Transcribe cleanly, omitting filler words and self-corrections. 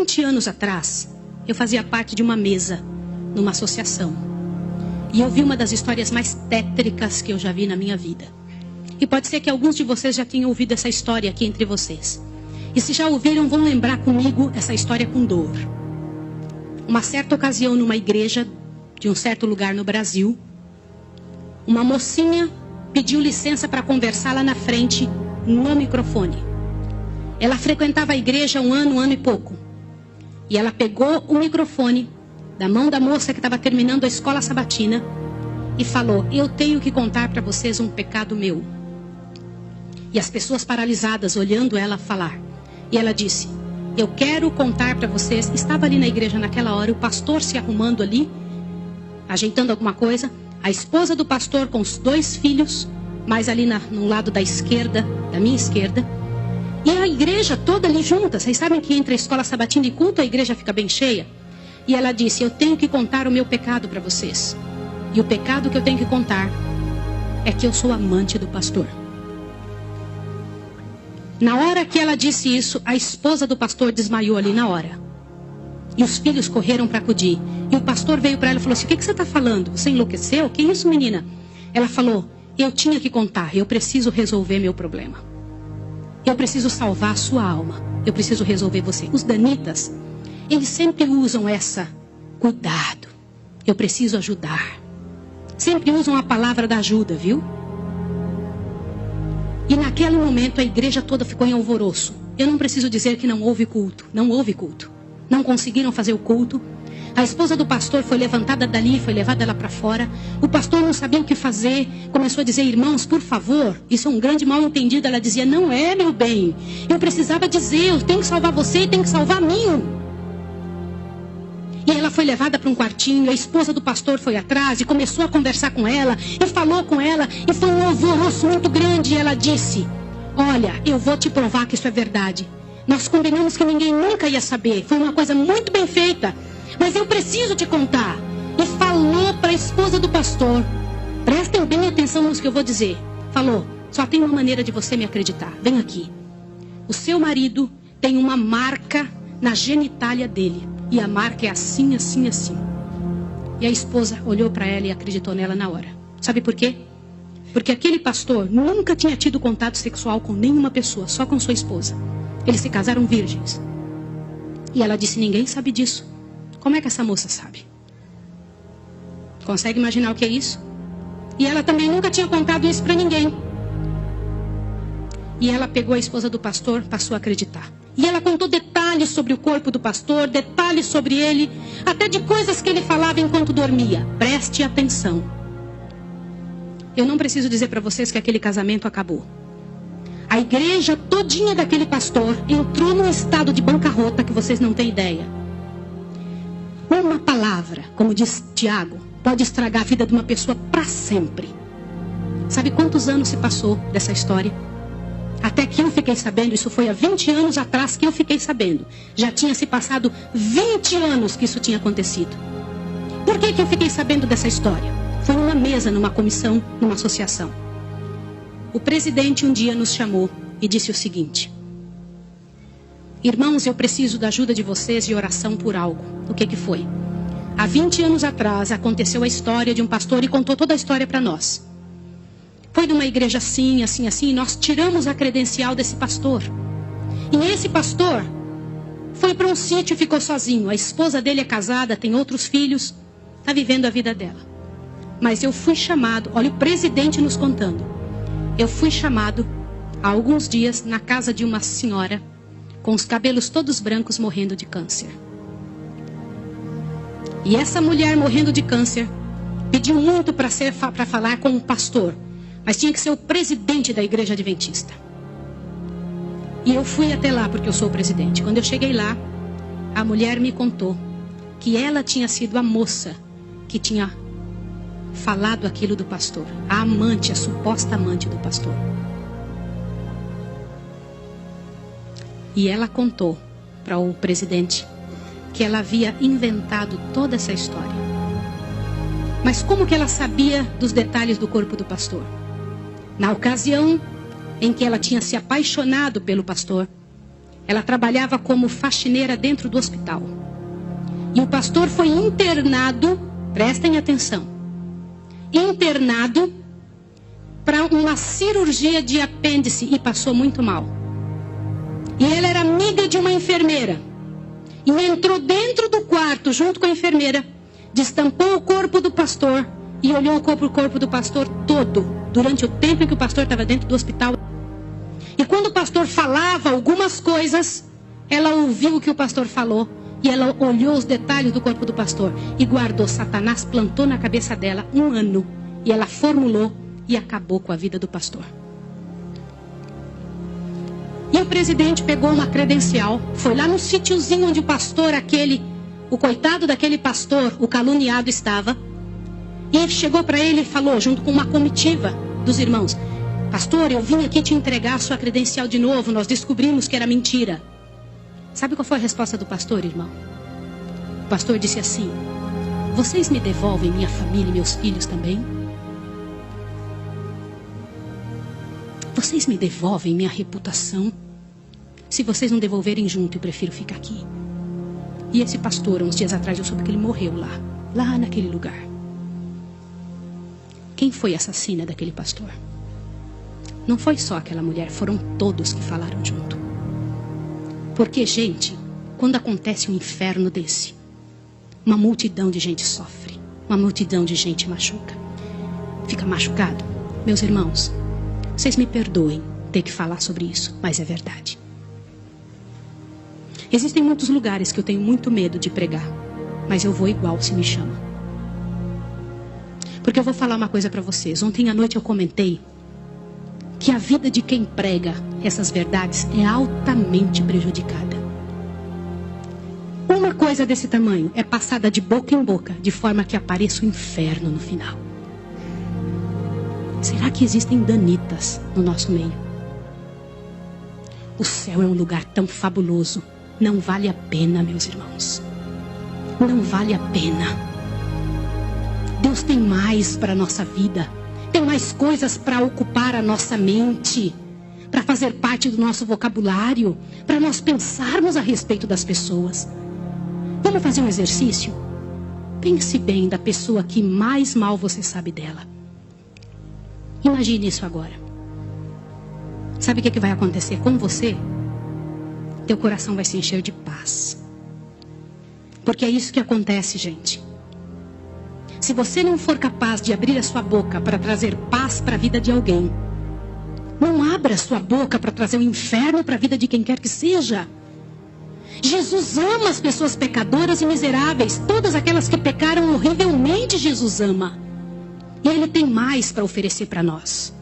20 anos atrás, eu fazia parte de uma mesa, numa associação. E eu vi uma das histórias mais tétricas que eu já vi na minha vida. E pode ser que alguns de vocês já tenham ouvido essa história aqui entre vocês. E se já ouviram, vão lembrar comigo essa história com dor. Uma certa ocasião, numa igreja de um certo lugar no Brasil, uma mocinha pediu licença para conversar lá na frente, no microfone. Ela frequentava a igreja há um ano e pouco. E ela pegou o microfone da mão da moça que estava terminando a escola sabatina e falou: eu tenho que contar para vocês um pecado meu. E as pessoas paralisadas olhando ela falar. E ela disse: eu quero contar para vocês. Estava ali na igreja naquela hora, o pastor se arrumando ali, ajeitando alguma coisa. A esposa do pastor com os 2 filhos, mais ali no lado da esquerda, da minha esquerda. E a igreja toda ali junta. Vocês sabem que entre a escola sabatina e culto a igreja fica bem cheia. E ela disse: eu tenho que contar o meu pecado para vocês. E o pecado que eu tenho que contar é que eu sou amante do pastor. Na hora que ela disse isso, a esposa do pastor desmaiou ali na hora. E os filhos correram para acudir. E o pastor veio para ela e falou assim: o que você está falando? Você enlouqueceu? Que isso, menina? Ela falou: eu tinha que contar. Eu preciso resolver meu problema. Eu preciso salvar a sua alma. Eu preciso resolver você. Os danitas, eles sempre usam essa: cuidado. Eu preciso ajudar. Sempre usam a palavra da ajuda, viu? E naquele momento a igreja toda ficou em alvoroço. Eu não preciso dizer que não houve culto. Não houve culto. Não conseguiram fazer o culto. A esposa do pastor foi levantada dali, foi levada lá para fora. O pastor não sabia o que fazer. Começou a dizer: irmãos, por favor, isso é um grande mal entendido. Ela dizia: não é, meu bem. Eu precisava dizer, eu tenho que salvar você e tenho que salvar a mim. E ela foi levada para um quartinho. A esposa do pastor foi atrás e começou a conversar com ela. E falou com ela. E foi um alvoroço muito grande. E ela disse: olha, eu vou te provar que isso é verdade. Nós combinamos que ninguém nunca ia saber. Foi uma coisa muito bem feita. Mas eu preciso te contar. E falou para a esposa do pastor. Prestem bem atenção no que eu vou dizer. Falou: só tem uma maneira de você me acreditar. Vem aqui. O seu marido tem uma marca na genitália dele. E a marca é assim, assim, assim. E a esposa olhou para ela e acreditou nela na hora. Sabe por quê? Porque aquele pastor nunca tinha tido contato sexual com nenhuma pessoa, só com sua esposa. Eles se casaram virgens. E ela disse: ninguém sabe disso. Como é que essa moça sabe? Consegue imaginar o que é isso? E ela também nunca tinha contado isso para ninguém. E ela pegou a esposa do pastor, passou a acreditar. E ela contou detalhes sobre o corpo do pastor, detalhes sobre ele, até de coisas que ele falava enquanto dormia. Preste atenção. Eu não preciso dizer para vocês que aquele casamento acabou. A igreja todinha daquele pastor entrou num estado de bancarrota que vocês não têm ideia. Uma palavra, como diz Tiago, pode estragar a vida de uma pessoa para sempre. Sabe quantos anos se passou dessa história? Até que eu fiquei sabendo, isso foi há 20 anos atrás que eu fiquei sabendo. Já tinha se passado 20 anos que isso tinha acontecido. Por que eu fiquei sabendo dessa história? Foi numa mesa, numa comissão, numa associação. O presidente um dia nos chamou e disse o seguinte: irmãos, eu preciso da ajuda de vocês de oração por algo. O que foi? Há 20 anos atrás aconteceu a história de um pastor e contou toda a história para nós. Foi numa igreja assim, assim, assim, e nós tiramos a credencial desse pastor. E esse pastor foi para um sítio e ficou sozinho. A esposa dele é casada, tem outros filhos, está vivendo a vida dela. Mas eu fui chamado, olha o presidente nos contando. Eu fui chamado há alguns dias na casa de uma senhora com os cabelos todos brancos morrendo de câncer. E essa mulher morrendo de câncer pediu muito para falar com o pastor. Mas tinha que ser o presidente da igreja adventista. E eu fui até lá porque eu sou o presidente. Quando eu cheguei lá, a mulher me contou que ela tinha sido a moça que tinha falado aquilo do pastor. A amante, a suposta amante do pastor. E ela contou para o presidente que ela havia inventado toda essa história. Mas como que ela sabia dos detalhes do corpo do pastor? Na ocasião em que ela tinha se apaixonado pelo pastor, Ela trabalhava como faxineira dentro do hospital. E o pastor foi internado, prestem atenção, internado para uma cirurgia de apêndice e passou muito mal. E ela era amiga de uma enfermeira. E entrou dentro do quarto junto com a enfermeira, destampou o corpo do pastor e olhou o corpo do pastor todo, durante o tempo em que o pastor estava dentro do hospital. E quando o pastor falava algumas coisas, ela ouviu o que o pastor falou e ela olhou os detalhes do corpo do pastor e guardou. Satanás plantou na cabeça dela 1 ano e ela formulou e acabou com a vida do pastor. E o presidente pegou uma credencial, foi lá no sítiozinho onde o pastor o coitado daquele pastor, o caluniado, estava. E chegou para ele e falou, junto com uma comitiva dos irmãos: pastor, eu vim aqui te entregar a sua credencial de novo, nós descobrimos que era mentira. Sabe qual foi a resposta do pastor, irmão? O pastor disse assim: vocês me devolvem minha família e meus filhos também? Vocês me devolvem minha reputação? Se vocês não devolverem junto, eu prefiro ficar aqui. E esse pastor, uns dias atrás, eu soube que ele morreu lá naquele lugar. Quem foi a assassina daquele pastor? Não foi só aquela mulher, foram todos que falaram junto. Porque, gente, quando acontece um inferno desse, uma multidão de gente sofre, uma multidão de gente machuca. Fica machucado. Meus irmãos, vocês me perdoem ter que falar sobre isso, mas é verdade. Existem muitos lugares que eu tenho muito medo de pregar, mas eu vou igual se me chama. Porque eu vou falar uma coisa para vocês. Ontem à noite eu comentei que a vida de quem prega essas verdades é altamente prejudicada. Uma coisa desse tamanho é passada de boca em boca, de forma que apareça o inferno no final. Será que existem danitas no nosso meio? O céu é um lugar tão fabuloso. Não vale a pena, meus irmãos. Não vale a pena. Deus tem mais para a nossa vida. Tem mais coisas para ocupar a nossa mente, para fazer parte do nosso vocabulário, para nós pensarmos a respeito das pessoas. Vamos fazer um exercício? Pense bem da pessoa que mais mal você sabe dela. Imagine isso agora. Sabe o que vai acontecer com você? Teu coração vai se encher de paz. Porque é isso que acontece, gente. Se você não for capaz de abrir a sua boca para trazer paz para a vida de alguém, não abra a sua boca para trazer um inferno para a vida de quem quer que seja. Jesus ama as pessoas pecadoras e miseráveis. Todas aquelas que pecaram horrivelmente, Jesus ama. E Ele tem mais para oferecer para nós.